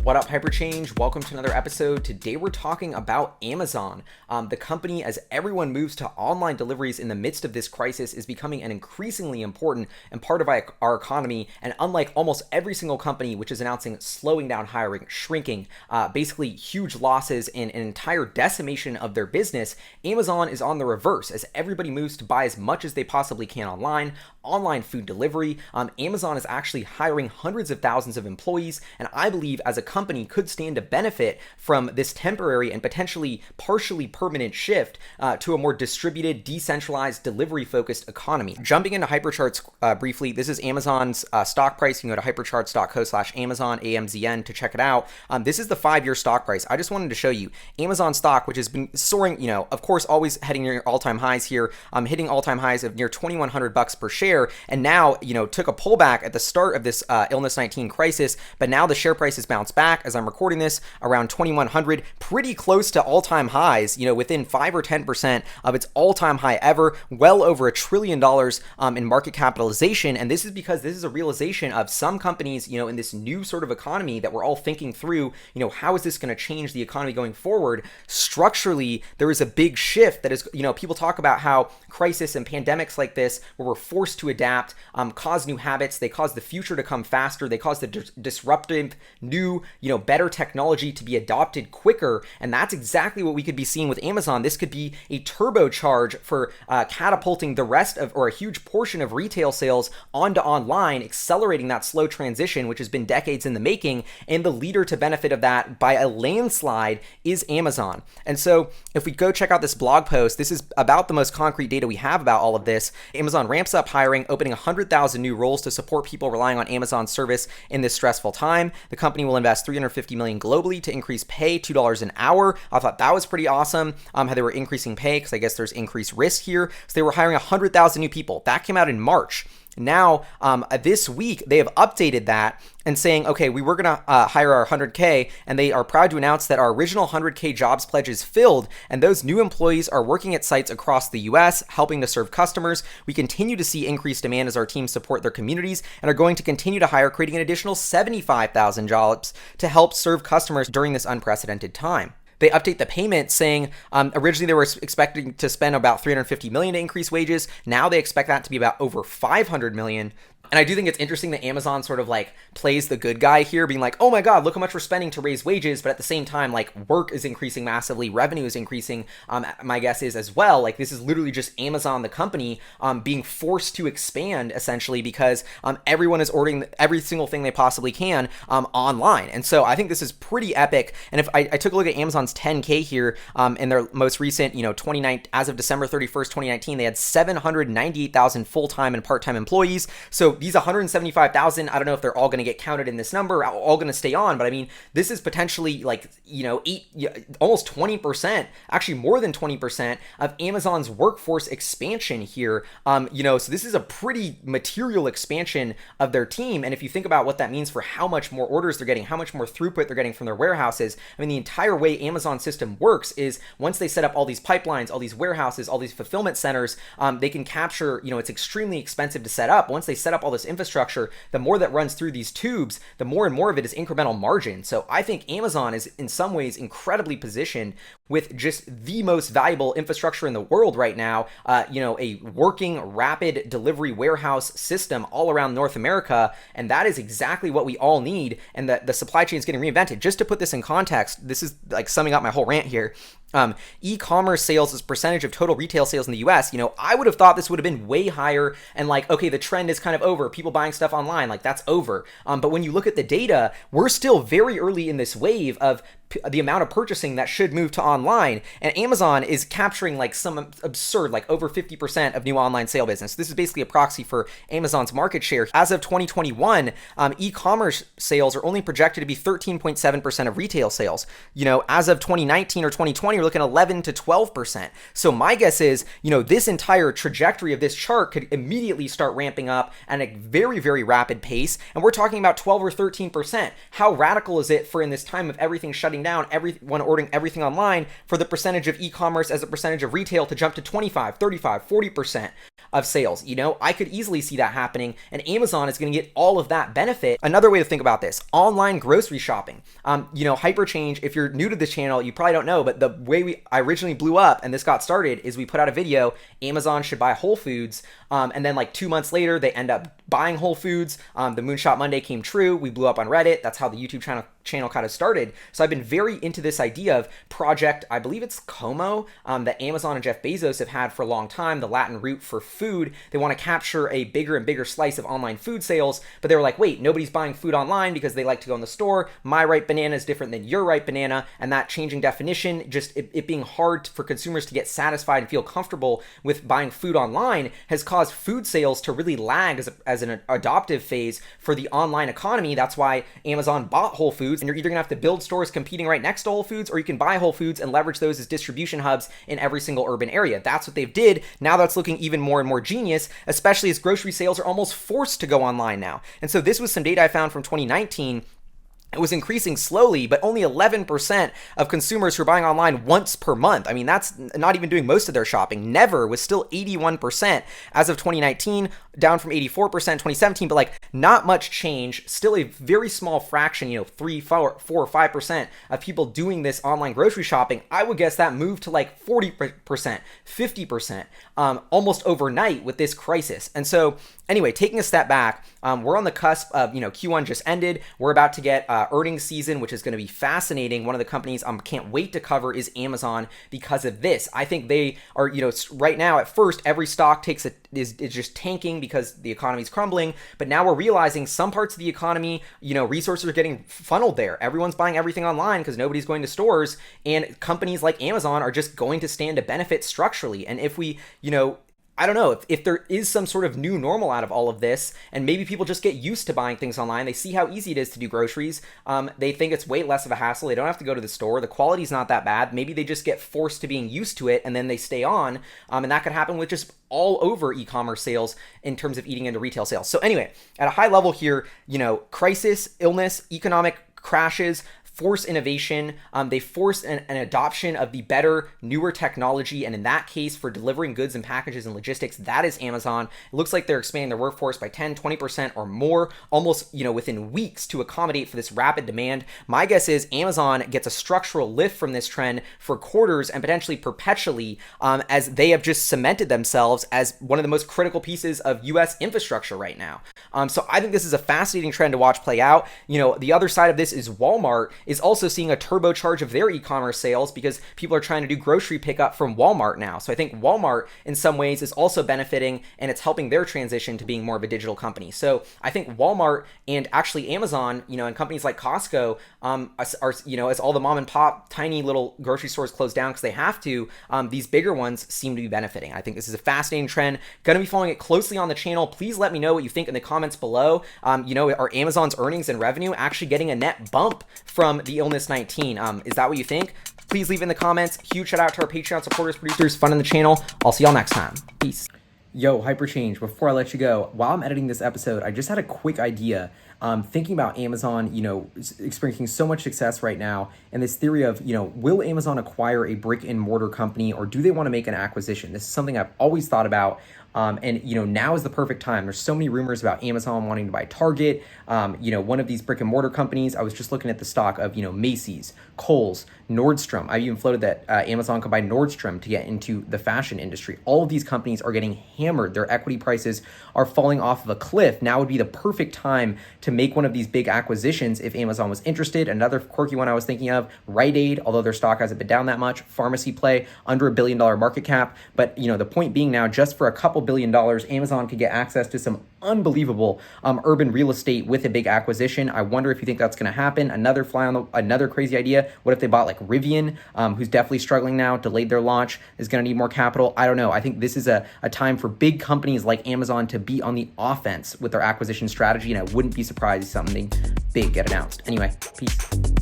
What up, Hyperchange? Welcome to another episode. Today we're talking about Amazon. The company, as everyone moves to online deliveries in the midst of this crisis, is becoming an increasingly important and part of our economy. And unlike almost every single company which is announcing slowing down hiring, shrinking, basically huge losses and an entire decimation of their business, Amazon is on the reverse as everybody moves to buy as much as they possibly can online food delivery. Amazon is actually hiring hundreds of thousands of employees, and I believe as a company could stand to benefit from this temporary and potentially partially permanent shift to a more distributed, decentralized, delivery-focused economy. Jumping into Hypercharts briefly, this is Amazon's stock price. You can go to hypercharts.co/Amazon, AMZN, to check it out. This is the 5-year stock price. I just wanted to show you Amazon stock, which has been soaring, of course, always heading near all-time highs here, hitting all-time highs of near $2,100 per share, and now, took a pullback at the start of this illness 19 crisis, but now the share price has bounced back as I'm recording this around 2,100, pretty close to all-time highs, within 5 or 10% of its all-time high ever, well over $1 trillion in market capitalization. And this is because this is a realization of some companies, in this new sort of economy that we're all thinking through, how is this going to change the economy going forward? Structurally, there is a big shift that is, people talk about how crisis and pandemics like this, where we're forced to adapt, cause new habits, they cause the future to come faster, they cause the disruptive, new, better technology to be adopted quicker, and that's exactly what we could be seeing with Amazon. This could be a turbocharge for catapulting the rest of, or a huge portion of retail sales onto online, accelerating that slow transition, which has been decades in the making, and the leader to benefit of that by a landslide is Amazon. And so if we go check out this blog post, this is about the most concrete data we have about all of this. Amazon ramps up hiring, opening 100,000 new roles to support people relying on Amazon's service in this stressful time. The company will invest $350 million globally to increase pay $2 an hour. I thought that was pretty awesome, how they were increasing pay, because I guess there's increased risk here. So they were hiring 100,000 new people. That came out in March. Now, this week, they have updated that and saying, okay, we were going to hire our 100K, and they are proud to announce that our original 100K jobs pledge is filled, and those new employees are working at sites across the U.S., helping to serve customers. We continue to see increased demand as our teams support their communities and are going to continue to hire, creating an additional 75,000 jobs to help serve customers during this unprecedented time. They update the payment saying originally they were expecting to spend about $350 million to increase wages. Now they expect that to be about over $500 million. And I do think it's interesting that Amazon sort of plays the good guy here, being like, oh my God, look how much we're spending to raise wages. But at the same time, work is increasing massively, revenue is increasing, my guess is as well. This is literally just Amazon, the company, being forced to expand essentially because everyone is ordering every single thing they possibly can online. And so I think this is pretty epic. And if I took a look at Amazon's 10K here in their most recent, as of December 31st, 2019, they had 798,000 full-time and part-time employees. So these 175,000, I don't know if they're all going to get counted in this number, all going to stay on, but I mean, this is potentially almost 20%, actually more than 20% of Amazon's workforce expansion here. So this is a pretty material expansion of their team. And if you think about what that means for how much more orders they're getting, how much more throughput they're getting from their warehouses, I mean, the entire way Amazon system works is once they set up all these pipelines, all these warehouses, all these fulfillment centers, they can capture, it's extremely expensive to set up. Once they set up all this infrastructure, the more that runs through these tubes, the more and more of it is incremental margin. So I think Amazon is in some ways incredibly positioned with just the most valuable infrastructure in the world right now, a working rapid delivery warehouse system all around North America. And that is exactly what we all need. And the supply chain is getting reinvented. Just to put this in context, this is summing up my whole rant here. E-commerce sales as percentage of total retail sales in the US, I would have thought this would have been way higher and okay, the trend is kind of over. People buying stuff online, that's over. But when you look at the data, we're still very early in this wave of the amount of purchasing that should move to online. And Amazon is capturing some absurd, over 50% of new online sale business. This is basically a proxy for Amazon's market share. As of 2021, e-commerce sales are only projected to be 13.7% of retail sales. As of 2019 or 2020, we're looking at 11 to 12%. So my guess is, this entire trajectory of this chart could immediately start ramping up at a very, very rapid pace. And we're talking about 12 or 13%. How radical is it for in this time of everything shutting down, everyone ordering everything online, for the percentage of e-commerce as a percentage of retail to jump to 25, 35, 40%. of sales. You know, I could easily see that happening, and Amazon is going to get all of that benefit. Another way to think about this, online grocery shopping. You know, Hyperchange, if you're new to this channel, you probably don't know, but the way I originally blew up and this got started is we put out a video, Amazon should buy Whole Foods, and then like 2 months later, they end up buying Whole Foods. The Moonshot Monday came true. We blew up on Reddit. That's how the YouTube channel kind of started. So I've been very into this idea of Project, I believe it's Como, that Amazon and Jeff Bezos have had for a long time, the Latin root for food. They want to capture a bigger and bigger slice of online food sales, but they were like, wait, nobody's buying food online because they like to go in the store. My ripe banana is different than your ripe banana, and that changing definition, just it being hard for consumers to get satisfied and feel comfortable with buying food online has caused food sales to really lag as an adoptive phase for the online economy. That's why Amazon bought Whole Foods, and you're either gonna have to build stores competing right next to Whole Foods, or you can buy Whole Foods and leverage those as distribution hubs in every single urban area. That's what they've did. Now that's looking even more and more genius, especially as grocery sales are almost forced to go online now. And so this was some data I found from 2019. It was increasing slowly, but only 11% of consumers who are buying online once per month. I mean, that's not even doing most of their shopping. Never was still 81% as of 2019, down from 84% 2017, but like not much change. Still a very small fraction, you know, 3, 4, or 5% of people doing this online grocery shopping. I would guess that moved to like 40%, 50%, almost overnight with this crisis. And so anyway, taking a step back, we're on the cusp of, you know, Q1 just ended. We're about to get earnings season, which is going to be fascinating. One of the companies I can't wait to cover is Amazon because of this. I think they are, you know, right now at first every stock is just tanking because the economy is crumbling. But now we're realizing some parts of the economy, you know, resources are getting funneled there. Everyone's buying everything online because nobody's going to stores, and companies like Amazon are just going to stand to benefit structurally. And if we, you know, I don't know if there is some sort of new normal out of all of this, and maybe people just get used to buying things online. They see how easy it is to do groceries. They think it's way less of a hassle. They don't have to go to the store. The quality's not that bad. Maybe they just get forced to being used to it, and then they stay on. And that could happen with just all over e-commerce sales in terms of eating into retail sales. So anyway, at a high level here, you know, crisis, illness, economic crashes, force innovation. They force an adoption of the better, newer technology. And in that case, for delivering goods and packages and logistics, that is Amazon. It looks like they're expanding their workforce by 10, 20% or more, almost, you know, within weeks to accommodate for this rapid demand. My guess is Amazon gets a structural lift from this trend for quarters and potentially perpetually, as they have just cemented themselves as one of the most critical pieces of US infrastructure right now. So I think this is a fascinating trend to watch play out. You know, the other side of this is Walmart is also seeing a turbocharge of their e-commerce sales because people are trying to do grocery pickup from Walmart now. So I think Walmart in some ways is also benefiting, and it's helping their transition to being more of a digital company. So I think Walmart and actually Amazon, you know, and companies like Costco are, you know, as all the mom and pop tiny little grocery stores close down because they have to, these bigger ones seem to be benefiting. I think this is a fascinating trend. Going to be following it closely on the channel. Please let me know what you think in the comments below. You know, are Amazon's earnings and revenue actually getting a net bump from the illness 19? Is that what you think? Please leave in the comments. Huge shout out to our Patreon supporters, producers, fun in the channel. I'll see y'all next time. Peace. Yo, Hyperchange, before I let you go, while I'm editing this episode, I just had a quick idea. Thinking about Amazon, you know, experiencing so much success right now, and this theory of, you know, will Amazon acquire a brick and mortar company, or do they want to make an acquisition? This is something I've always thought about. And, you know, now is the perfect time. There's so many rumors about Amazon wanting to buy Target, you know, one of these brick and mortar companies. I was just looking at the stock of, you know, Macy's, Kohl's, Nordstrom. I even floated that Amazon could buy Nordstrom to get into the fashion industry. All of these companies are getting hammered. Their equity prices are falling off of a cliff. Now would be the perfect time to make one of these big acquisitions if Amazon was interested. Another quirky one I was thinking of, Rite Aid, although their stock hasn't been down that much, pharmacy play, under $1 billion market cap. But, you know, the point being now, just for a couple $2 billion, Amazon could get access to some unbelievable urban real estate with a big acquisition. I wonder if you think that's going to happen. Another crazy idea. What if they bought like Rivian, who's definitely struggling now, delayed their launch, is going to need more capital? I don't know. I think this is a time for big companies like Amazon to be on the offense with their acquisition strategy, and I wouldn't be surprised if something big get announced. Anyway, peace.